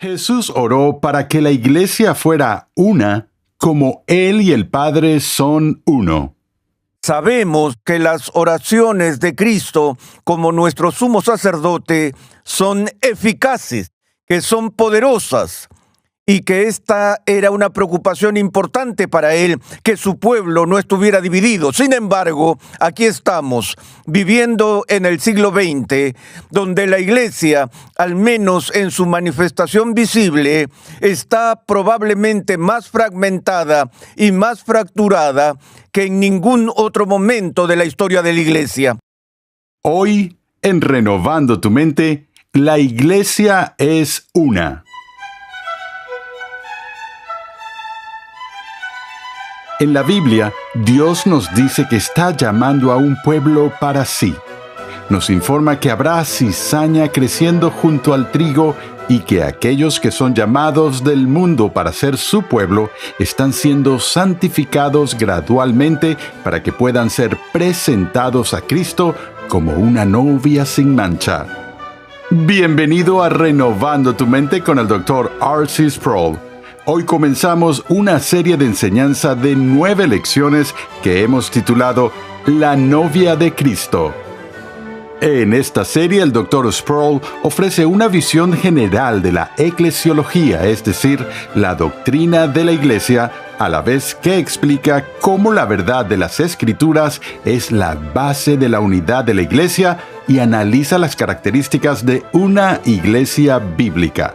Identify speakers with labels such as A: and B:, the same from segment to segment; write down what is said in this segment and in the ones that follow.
A: Jesús oró para que la iglesia fuera una, como Él y el Padre son uno.
B: Sabemos que las oraciones de Cristo como nuestro sumo sacerdote son eficaces, que son poderosas, y que esta era una preocupación importante para él, que su pueblo no estuviera dividido. Sin embargo, aquí estamos, viviendo en el siglo XX, donde la iglesia, al menos en su manifestación visible, está probablemente más fragmentada y más fracturada que en ningún otro momento de la historia de la iglesia.
A: Hoy, en Renovando tu Mente, la iglesia es una. En la Biblia, Dios nos dice que está llamando a un pueblo para sí. Nos informa que habrá cizaña creciendo junto al trigo y que aquellos que son llamados del mundo para ser su pueblo están siendo santificados gradualmente para que puedan ser presentados a Cristo como una novia sin mancha. Bienvenido a Renovando tu Mente con el Dr. R.C. Sproul. Hoy comenzamos una serie de enseñanza de 9 lecciones que hemos titulado La novia de Cristo. En esta serie, el Dr. Sproul ofrece una visión general de la eclesiología, es decir, la doctrina de la Iglesia, a la vez que explica cómo la verdad de las Escrituras es la base de la unidad de la Iglesia y analiza las características de una iglesia bíblica.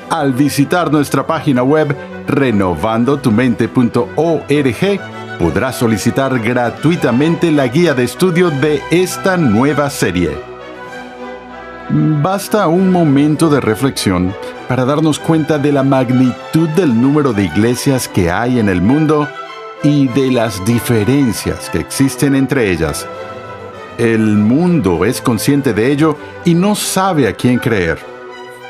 A: Al visitar nuestra página web renovandotumente.org, podrás solicitar gratuitamente la guía de estudio de esta nueva serie. Basta un momento de reflexión para darnos cuenta de la magnitud del número de iglesias que hay en el mundo y de las diferencias que existen entre ellas. El mundo es consciente de ello y no sabe a quién creer.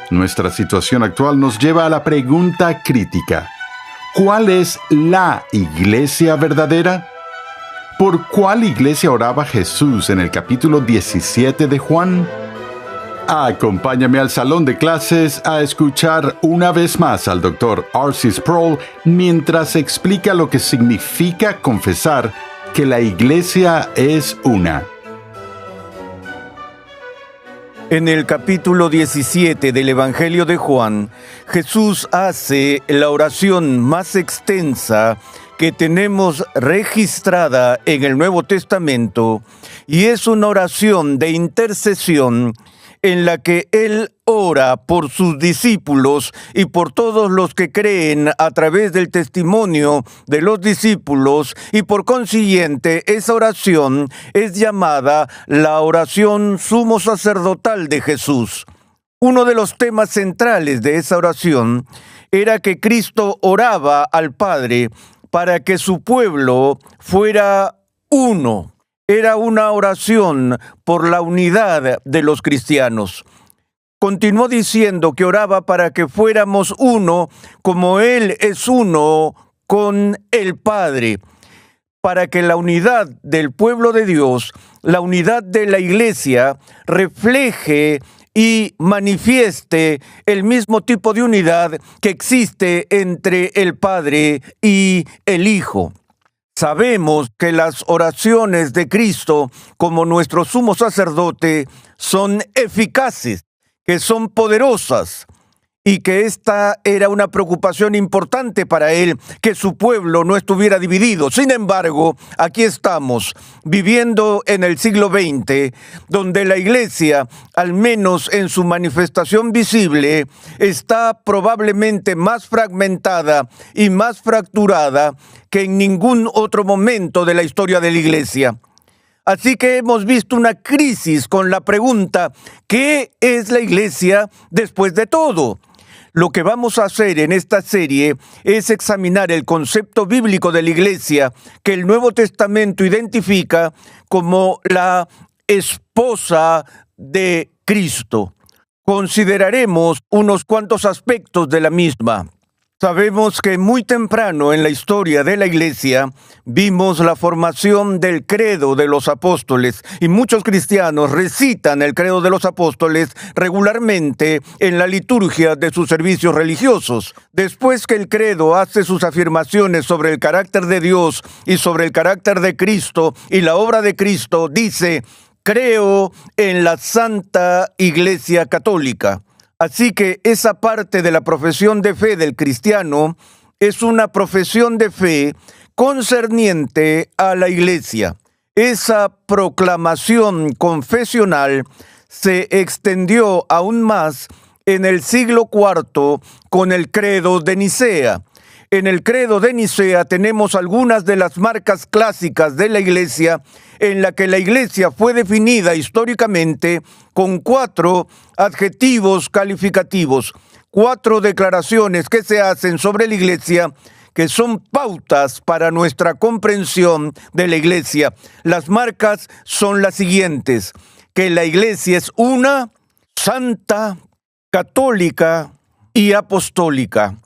A: Nuestra situación actual nos lleva a la pregunta crítica: ¿cuál es la iglesia verdadera? ¿Por cuál iglesia oraba Jesús en el capítulo 17 de Juan? Acompáñame al salón de clases a escuchar una vez más al Dr. R.C. Sproul mientras explica lo que significa confesar que la iglesia es una.
B: En el capítulo 17 del Evangelio de Juan, Jesús hace la oración más extensa que tenemos registrada en el Nuevo Testamento, y es una oración de intercesión en la que Él ora por sus discípulos y por todos los que creen a través del testimonio de los discípulos, y por consiguiente esa oración es llamada la oración sumo sacerdotal de Jesús. Uno de los temas centrales de esa oración era que Cristo oraba al Padre para que su pueblo fuera uno. Era una oración por la unidad de los cristianos. Continuó diciendo que oraba para que fuéramos uno, como Él es uno con el Padre, para que la unidad del pueblo de Dios, la unidad de la iglesia, refleje y manifieste el mismo tipo de unidad que existe entre el Padre y el Hijo. Sabemos que las oraciones de Cristo como nuestro sumo sacerdote son eficaces, que son poderosas, y que esta era una preocupación importante para él, que su pueblo no estuviera dividido. Sin embargo, aquí estamos, viviendo en el siglo XX, donde la iglesia, al menos en su manifestación visible, está probablemente más fragmentada y más fracturada que en ningún otro momento de la historia de la iglesia. Así que hemos visto una crisis con la pregunta: ¿qué es la iglesia después de todo? Lo que vamos a hacer en esta serie es examinar el concepto bíblico de la iglesia que el Nuevo Testamento identifica como la esposa de Cristo. Consideraremos unos cuantos aspectos de la misma. Sabemos que muy temprano en la historia de la Iglesia vimos la formación del credo de los apóstoles y muchos cristianos recitan el credo de los apóstoles regularmente en la liturgia de sus servicios religiosos. Después que el credo hace sus afirmaciones sobre el carácter de Dios y sobre el carácter de Cristo y la obra de Cristo, dice: creo en la Santa Iglesia Católica. Así que esa parte de la profesión de fe del cristiano es una profesión de fe concerniente a la Iglesia. Esa proclamación confesional se extendió aún más en el siglo IV con el Credo de Nicea. En el Credo de Nicea tenemos algunas de las marcas clásicas de la Iglesia, en la que la Iglesia fue definida históricamente con 4 adjetivos calificativos, 4 declaraciones que se hacen sobre la Iglesia, que son pautas para nuestra comprensión de la Iglesia. Las marcas son las siguientes: que la Iglesia es una, santa, católica y apostólica.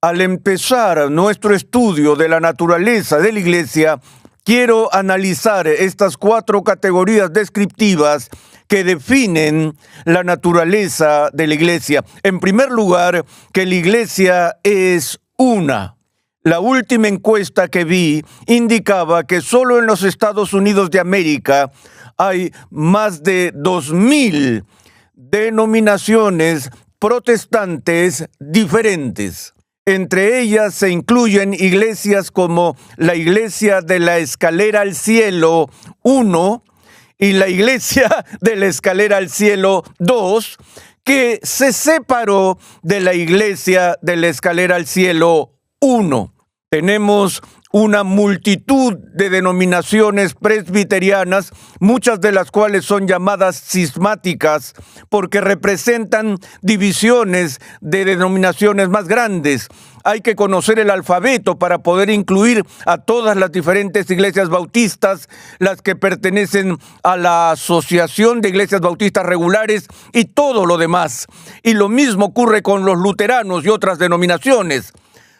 B: Al empezar nuestro estudio de la naturaleza de la Iglesia, quiero analizar estas 4 categorías descriptivas que definen la naturaleza de la Iglesia. En primer lugar, que la Iglesia es una. La última encuesta que vi indicaba que solo en los Estados Unidos de América hay más de 2,000 denominaciones protestantes diferentes. Entre ellas se incluyen iglesias como la Iglesia de la Escalera al Cielo 1 y la Iglesia de la Escalera al Cielo 2, que se separó de la Iglesia de la Escalera al Cielo 1. Tenemos una multitud de denominaciones presbiterianas, muchas de las cuales son llamadas cismáticas, porque representan divisiones de denominaciones más grandes. Hay que conocer el alfabeto para poder incluir a todas las diferentes iglesias bautistas, las que pertenecen a la Asociación de Iglesias Bautistas Regulares y todo lo demás. Y lo mismo ocurre con los luteranos y otras denominaciones.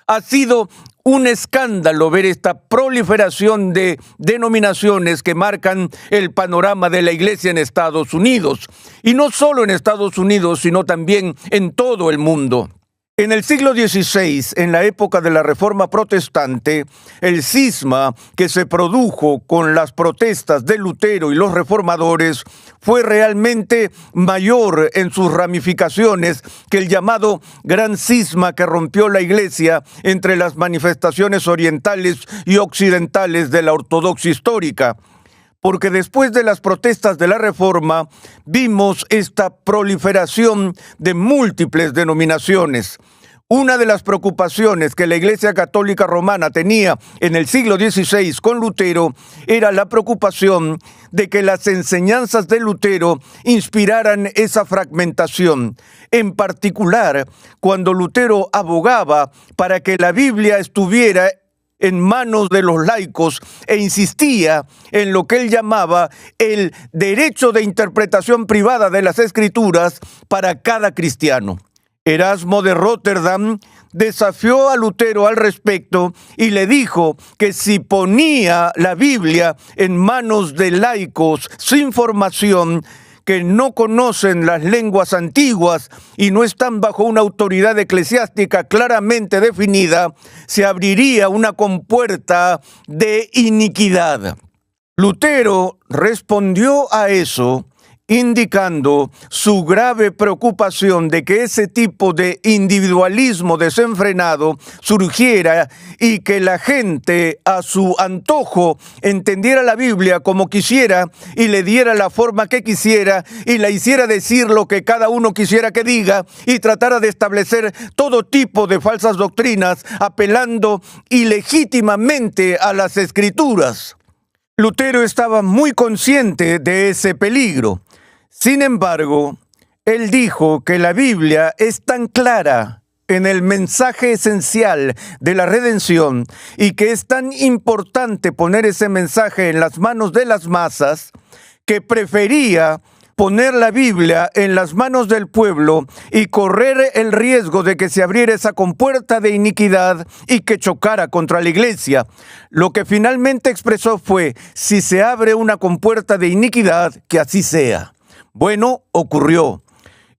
B: Ha sido un escándalo ver esta proliferación de denominaciones que marcan el panorama de la Iglesia en Estados Unidos. Y no solo en Estados Unidos, sino también en todo el mundo. En el siglo XVI, en la época de la Reforma Protestante, el cisma que se produjo con las protestas de Lutero y los reformadores fue realmente mayor en sus ramificaciones que el llamado Gran Cisma que rompió la Iglesia entre las manifestaciones orientales y occidentales de la ortodoxia histórica. Porque después de las protestas de la Reforma, vimos esta proliferación de múltiples denominaciones. Una de las preocupaciones que la Iglesia Católica Romana tenía en el siglo XVI con Lutero era la preocupación de que las enseñanzas de Lutero inspiraran esa fragmentación. En particular, cuando Lutero abogaba para que la Biblia estuviera en manos de los laicos e insistía en lo que él llamaba el derecho de interpretación privada de las Escrituras para cada cristiano. Erasmo de Róterdam desafió a Lutero al respecto y le dijo que si ponía la Biblia en manos de laicos sin formación, que no conocen las lenguas antiguas y no están bajo una autoridad eclesiástica claramente definida, se abriría una compuerta de iniquidad. Lutero respondió a eso indicando su grave preocupación de que ese tipo de individualismo desenfrenado surgiera y que la gente a su antojo entendiera la Biblia como quisiera y le diera la forma que quisiera y la hiciera decir lo que cada uno quisiera que diga y tratara de establecer todo tipo de falsas doctrinas apelando ilegítimamente a las Escrituras. Lutero estaba muy consciente de ese peligro. Sin embargo, él dijo que la Biblia es tan clara en el mensaje esencial de la redención y que es tan importante poner ese mensaje en las manos de las masas que prefería poner la Biblia en las manos del pueblo y correr el riesgo de que se abriera esa compuerta de iniquidad y que chocara contra la iglesia. Lo que finalmente expresó fue: si se abre una compuerta de iniquidad, que así sea. Bueno, ocurrió.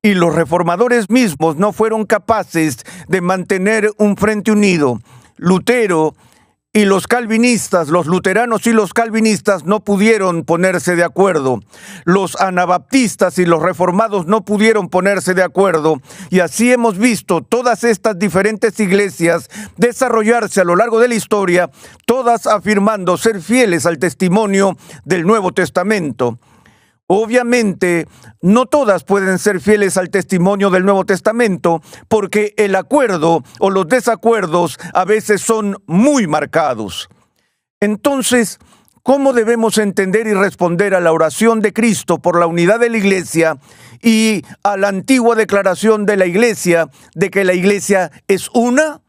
B: Y los reformadores mismos no fueron capaces de mantener un frente unido. Lutero y los calvinistas, los luteranos y los calvinistas no pudieron ponerse de acuerdo. Los anabaptistas y los reformados no pudieron ponerse de acuerdo. Y así hemos visto todas estas diferentes iglesias desarrollarse a lo largo de la historia, todas afirmando ser fieles al testimonio del Nuevo Testamento. Obviamente, no todas pueden ser fieles al testimonio del Nuevo Testamento porque el acuerdo o los desacuerdos a veces son muy marcados. Entonces, ¿cómo debemos entender y responder a la oración de Cristo por la unidad de la Iglesia y a la antigua declaración de la Iglesia de que la Iglesia es una?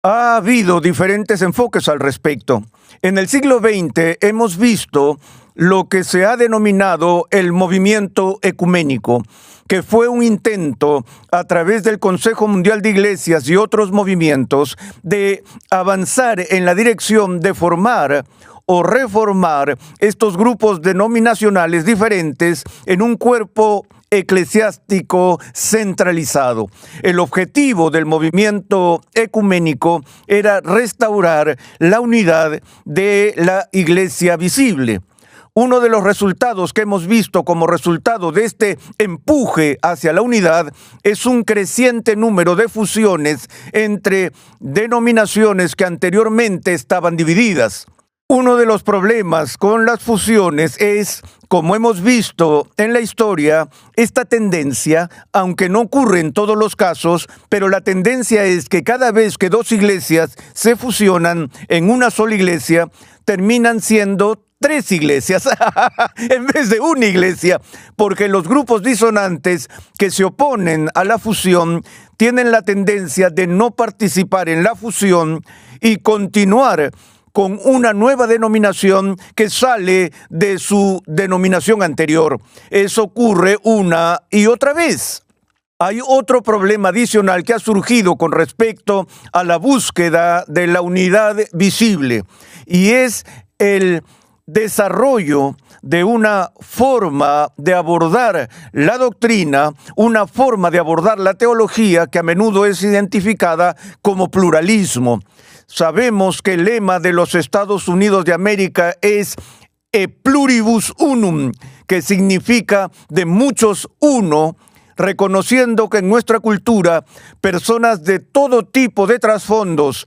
B: Ha habido diferentes enfoques al respecto. En el siglo XX hemos visto lo que se ha denominado el movimiento ecuménico, que fue un intento a través del Consejo Mundial de Iglesias y otros movimientos de avanzar en la dirección de formar o reformar estos grupos denominacionales diferentes en un cuerpo eclesiástico centralizado. El objetivo del movimiento ecuménico era restaurar la unidad de la iglesia visible. Uno de los resultados que hemos visto como resultado de este empuje hacia la unidad es un creciente número de fusiones entre denominaciones que anteriormente estaban divididas. Uno de los problemas con las fusiones es, como hemos visto en la historia, esta tendencia, aunque no ocurre en todos los casos, pero la tendencia es que cada vez que dos iglesias se fusionan en una sola iglesia, terminan siendo tres iglesias en vez de una iglesia, porque los grupos disonantes que se oponen a la fusión tienen la tendencia de no participar en la fusión y continuar con una nueva denominación que sale de su denominación anterior. Eso ocurre una y otra vez. Hay otro problema adicional que ha surgido con respecto a la búsqueda de la unidad visible, y es el desarrollo de una forma de abordar la doctrina, una forma de abordar la teología que a menudo es identificada como pluralismo. Sabemos que el lema de los Estados Unidos de América es E pluribus unum, que significa de muchos uno, reconociendo que en nuestra cultura personas de todo tipo de trasfondos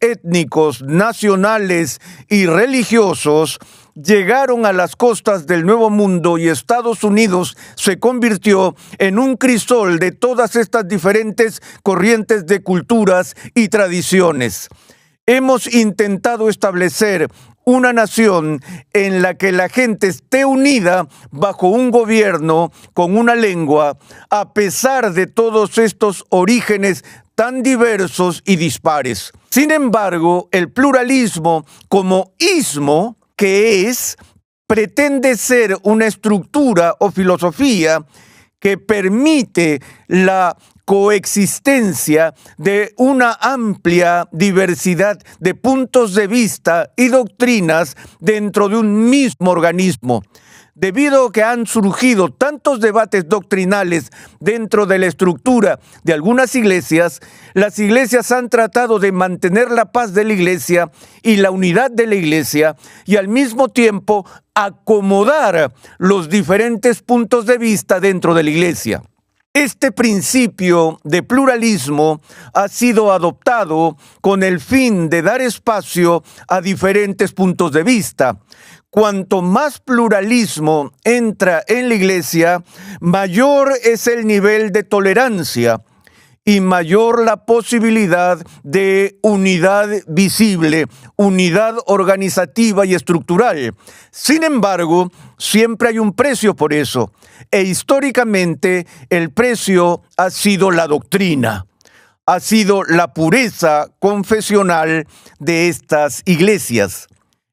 B: étnicos, nacionales y religiosos, llegaron a las costas del Nuevo Mundo y Estados Unidos se convirtió en un crisol de todas estas diferentes corrientes de culturas y tradiciones. Hemos intentado establecer una nación en la que la gente esté unida bajo un gobierno con una lengua, a pesar de todos estos orígenes tan diversos y dispares. Sin embargo, el pluralismo como ismo, que pretende ser una estructura o filosofía que permite la coexistencia de una amplia diversidad de puntos de vista y doctrinas dentro de un mismo organismo. Debido a que han surgido tantos debates doctrinales dentro de la estructura de algunas iglesias, las iglesias han tratado de mantener la paz de la iglesia y la unidad de la iglesia y al mismo tiempo acomodar los diferentes puntos de vista dentro de la iglesia. Este principio de pluralismo ha sido adoptado con el fin de dar espacio a diferentes puntos de vista. Cuanto más pluralismo entra en la iglesia, mayor es el nivel de tolerancia y mayor la posibilidad de unidad visible, unidad organizativa y estructural. Sin embargo, siempre hay un precio por eso, e históricamente el precio ha sido la doctrina, ha sido la pureza confesional de estas iglesias.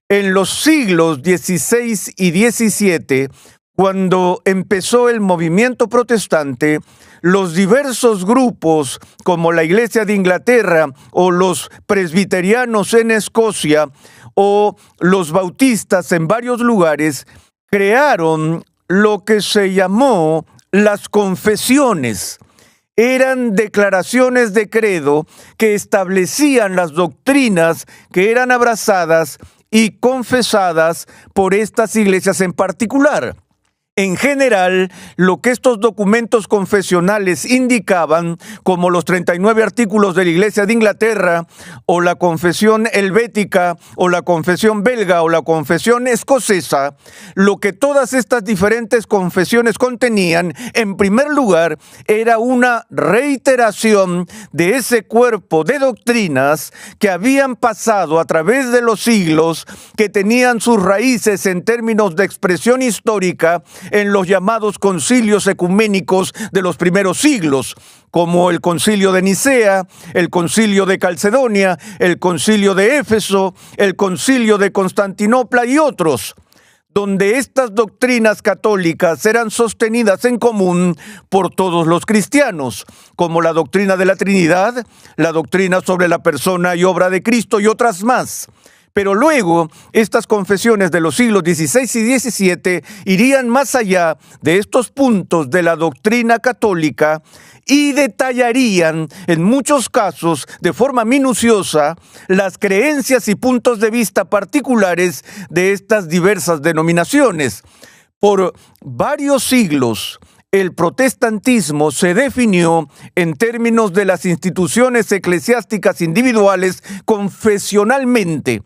B: En los siglos XVI y XVII, Cuando empezó el movimiento protestante, los diversos grupos, como la Iglesia de Inglaterra o los presbiterianos en Escocia o los bautistas en varios lugares, crearon lo que se llamó las confesiones. Eran declaraciones de credo que establecían las doctrinas que eran abrazadas y confesadas por estas iglesias en particular. En general, lo que estos documentos confesionales indicaban, como los 39 artículos de la Iglesia de Inglaterra, o la confesión helvética, o la confesión belga, o la confesión escocesa, lo que todas estas diferentes confesiones contenían, en primer lugar, era una reiteración de ese cuerpo de doctrinas que habían pasado a través de los siglos, que tenían sus raíces en términos de expresión histórica, en los llamados concilios ecuménicos de los primeros siglos, como el concilio de Nicea, el concilio de Calcedonia, el concilio de Éfeso, el concilio de Constantinopla y otros, donde estas doctrinas católicas eran sostenidas en común por todos los cristianos, como la doctrina de la Trinidad, la doctrina sobre la persona y obra de Cristo y otras más. Pero luego, estas confesiones de los siglos XVI y XVII irían más allá de estos puntos de la doctrina católica y detallarían, en muchos casos, de forma minuciosa, las creencias y puntos de vista particulares de estas diversas denominaciones. Por varios siglos, el protestantismo se definió en términos de las instituciones eclesiásticas individuales confesionalmente,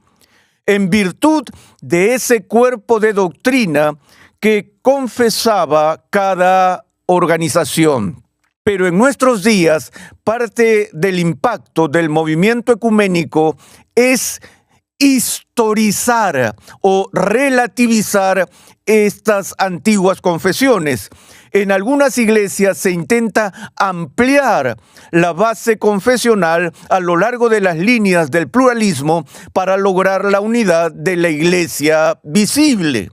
B: en virtud de ese cuerpo de doctrina que confesaba cada organización. Pero en nuestros días, parte del impacto del movimiento ecuménico es historizar o relativizar estas antiguas confesiones. En algunas iglesias se intenta ampliar la base confesional a lo largo de las líneas del pluralismo para lograr la unidad de la iglesia visible.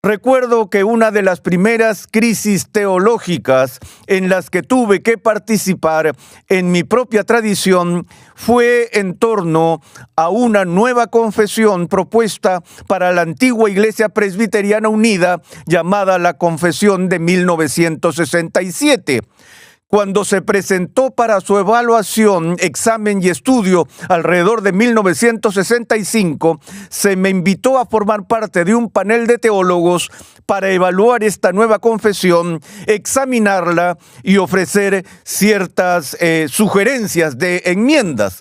B: Recuerdo que una de las primeras crisis teológicas en las que tuve que participar en mi propia tradición fue en torno a una nueva confesión propuesta para la antigua Iglesia Presbiteriana Unida llamada la Confesión de 1967. Cuando se presentó para su evaluación, examen y estudio alrededor de 1965, se me invitó a formar parte de un panel de teólogos para evaluar esta nueva confesión, examinarla y ofrecer ciertas sugerencias de enmiendas.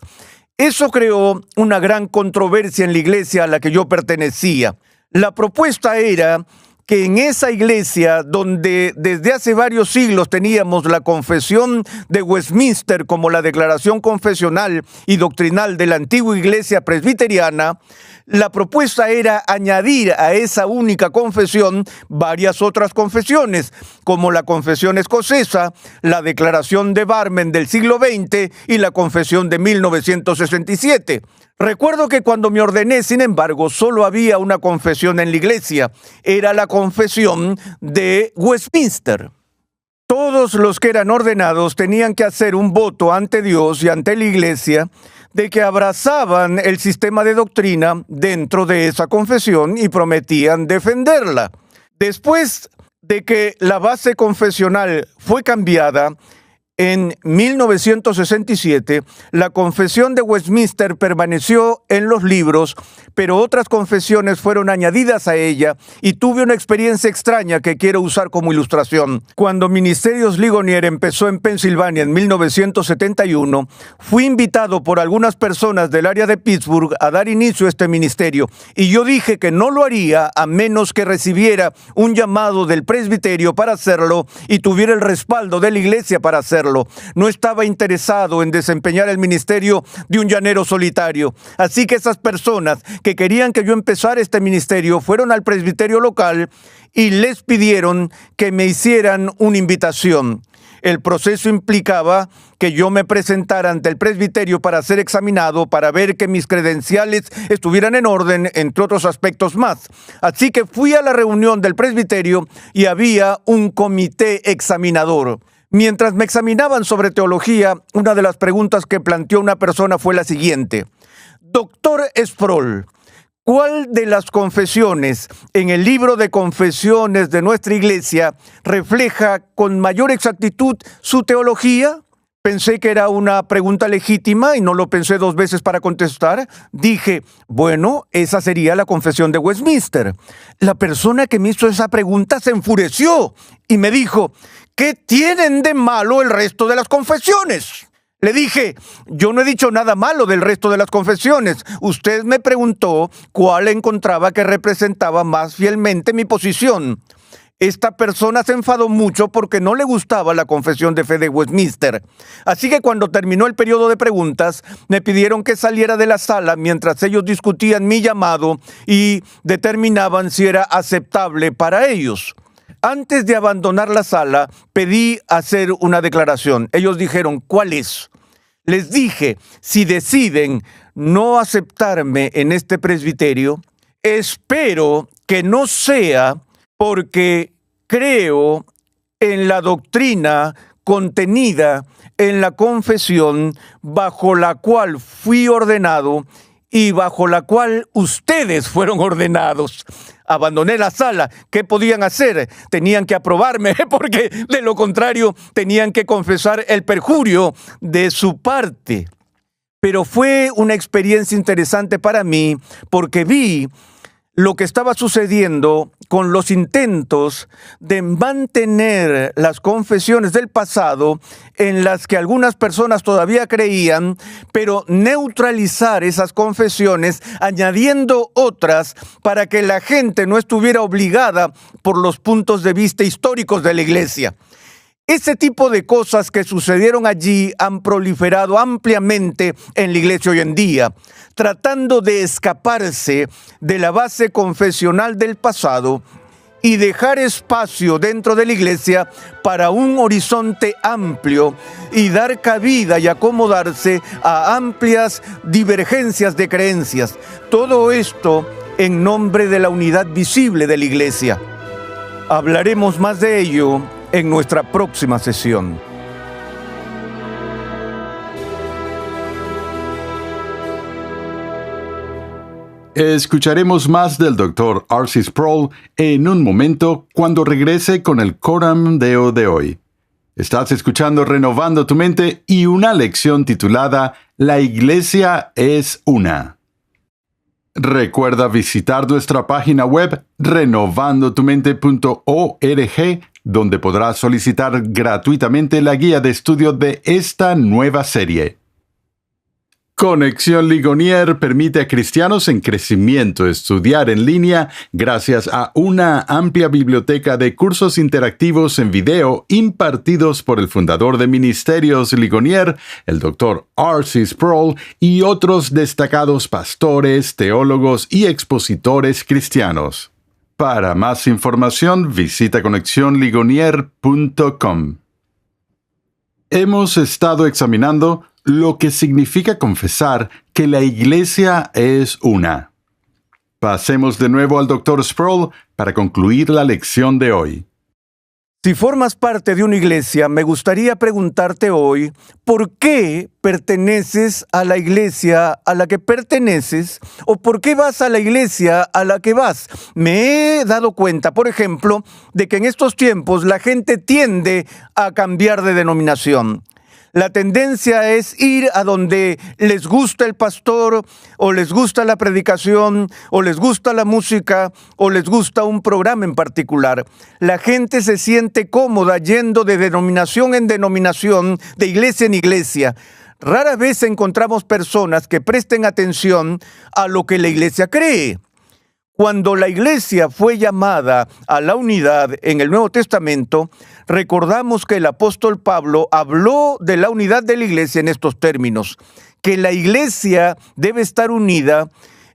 B: Eso creó una gran controversia en la iglesia a la que yo pertenecía. La propuesta era que en esa iglesia, donde desde hace varios siglos teníamos la confesión de Westminster como la declaración confesional y doctrinal de la antigua iglesia presbiteriana, la propuesta era añadir a esa única confesión varias otras confesiones, como la confesión escocesa, la declaración de Barmen del siglo XX y la confesión de 1967. Recuerdo que cuando me ordené, sin embargo, solo había una confesión en la iglesia. Era la confesión de Westminster. Todos los que eran ordenados tenían que hacer un voto ante Dios y ante la iglesia de que abrazaban el sistema de doctrina dentro de esa confesión y prometían defenderla. Después de que la base confesional fue cambiada, en 1967, la confesión de Westminster permaneció en los libros, pero otras confesiones fueron añadidas a ella y tuve una experiencia extraña que quiero usar como ilustración. Cuando Ministerios Ligonier empezó en Pensilvania en 1971, fui invitado por algunas personas del área de Pittsburgh a dar inicio a este ministerio y yo dije que no lo haría a menos que recibiera un llamado del presbiterio para hacerlo y tuviera el respaldo de la iglesia para hacerlo. No estaba interesado en desempeñar el ministerio de un llanero solitario. Así que esas personas que querían que yo empezara este ministerio fueron al presbiterio local y les pidieron que me hicieran una invitación. El proceso implicaba que yo me presentara ante el presbiterio para ser examinado, para ver que mis credenciales estuvieran en orden, entre otros aspectos más. Así que fui a la reunión del presbiterio y había un comité examinador. Mientras me examinaban sobre teología, una de las preguntas que planteó una persona fue la siguiente: Doctor Sproul, ¿cuál de las confesiones en el libro de confesiones de nuestra iglesia refleja con mayor exactitud su teología? Pensé que era una pregunta legítima y no lo pensé dos veces para contestar. Dije, bueno, esa sería la confesión de Westminster. La persona que me hizo esa pregunta se enfureció y me dijo, ¿qué tienen de malo el resto de las confesiones? Le dije, yo no he dicho nada malo del resto de las confesiones. Usted me preguntó cuál encontraba que representaba más fielmente mi posición. Esta persona se enfadó mucho porque no le gustaba la confesión de fe de Westminster. Así que cuando terminó el periodo de preguntas, me pidieron que saliera de la sala mientras ellos discutían mi llamado y determinaban si era aceptable para ellos. Antes de abandonar la sala, pedí hacer una declaración. Ellos dijeron, ¿cuál es? Les dije, si deciden no aceptarme en este presbiterio, espero que no sea porque creo en la doctrina contenida en la confesión bajo la cual fui ordenado y bajo la cual ustedes fueron ordenados. Abandoné la sala. ¿Qué podían hacer? Tenían que aprobarme, porque de lo contrario tenían que confesar el perjurio de su parte. Pero fue una experiencia interesante para mí, porque vi lo que estaba sucediendo con los intentos de mantener las confesiones del pasado en las que algunas personas todavía creían, pero neutralizar esas confesiones añadiendo otras para que la gente no estuviera obligada por los puntos de vista históricos de la iglesia. Ese tipo de cosas que sucedieron allí han proliferado ampliamente en la iglesia hoy en día, tratando de escaparse de la base confesional del pasado y dejar espacio dentro de la iglesia para un horizonte amplio y dar cabida y acomodarse a amplias divergencias de creencias. Todo esto en nombre de la unidad visible de la iglesia. Hablaremos más de ello en nuestra próxima sesión.
A: Escucharemos más del Dr. R.C. Sproul en un momento cuando regrese con el Coram Deo de hoy. Estás escuchando Renovando tu Mente y una lección titulada La Iglesia es una. Recuerda visitar nuestra página web renovandotumente.org, donde podrás solicitar gratuitamente la guía de estudio de esta nueva serie. Conexión Ligonier permite a cristianos en crecimiento estudiar en línea gracias a una amplia biblioteca de cursos interactivos en video impartidos por el fundador de Ministerios Ligonier, el Dr. R.C. Sproul, y otros destacados pastores, teólogos y expositores cristianos. Para más información, visita conexionligonier.com. Hemos estado examinando lo que significa confesar que la iglesia es una. Pasemos de nuevo al Dr. Sproul para concluir la lección de hoy.
B: Si formas parte de una iglesia, me gustaría preguntarte hoy, ¿por qué perteneces a la iglesia a la que perteneces? ¿O por qué vas a la iglesia a la que vas? Me he dado cuenta, por ejemplo, de que en estos tiempos la gente tiende a cambiar de denominación. La tendencia es ir a donde les gusta el pastor, o les gusta la predicación, o les gusta la música, o les gusta un programa en particular. La gente se siente cómoda yendo de denominación en denominación, de iglesia en iglesia. Rara vez encontramos personas que presten atención a lo que la iglesia cree. Cuando la iglesia fue llamada a la unidad en el Nuevo Testamento, recordamos que el apóstol Pablo habló de la unidad de la iglesia en estos términos, que la iglesia debe estar unida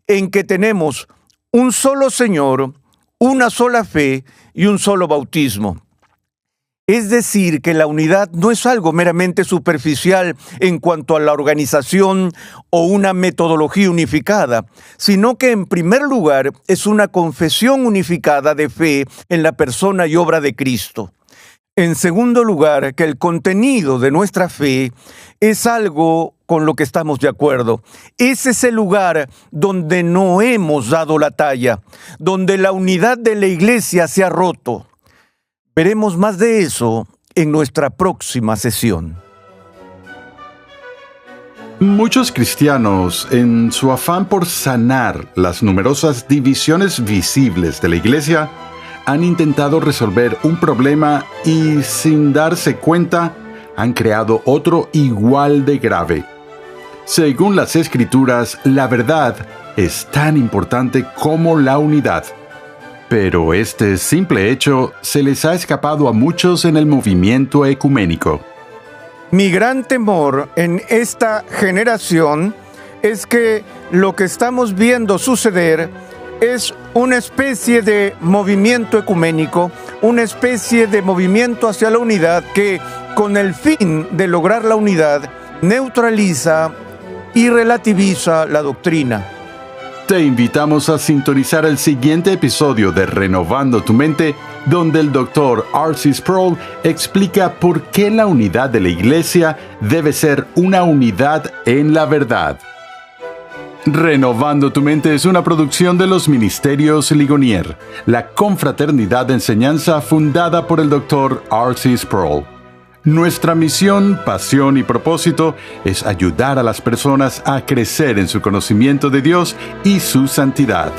B: en que tenemos un solo Señor, una sola fe y un solo bautismo. Es decir, que la unidad no es algo meramente superficial en cuanto a la organización o una metodología unificada, sino que en primer lugar es una confesión unificada de fe en la persona y obra de Cristo. En segundo lugar, que el contenido de nuestra fe es algo con lo que estamos de acuerdo. Es ese lugar donde no hemos dado la talla, donde la unidad de la Iglesia se ha roto. Veremos más de eso en nuestra próxima sesión.
A: Muchos cristianos, en su afán por sanar las numerosas divisiones visibles de la Iglesia, han intentado resolver un problema y, sin darse cuenta, han creado otro igual de grave. Según las Escrituras, la verdad es tan importante como la unidad. Pero este simple hecho se les ha escapado a muchos en el movimiento ecuménico.
B: Mi gran temor en esta generación es que lo que estamos viendo suceder es una especie de movimiento ecuménico, una especie de movimiento hacia la unidad que, con el fin de lograr la unidad, neutraliza y relativiza la doctrina.
A: Te invitamos a sintonizar el siguiente episodio de Renovando tu Mente, donde el Dr. R.C. Sproul explica por qué la unidad de la Iglesia debe ser una unidad en la verdad. Renovando tu Mente es una producción de los Ministerios Ligonier, la confraternidad de enseñanza fundada por el Dr. R.C. Sproul. Nuestra misión, pasión y propósito es ayudar a las personas a crecer en su conocimiento de Dios y su santidad.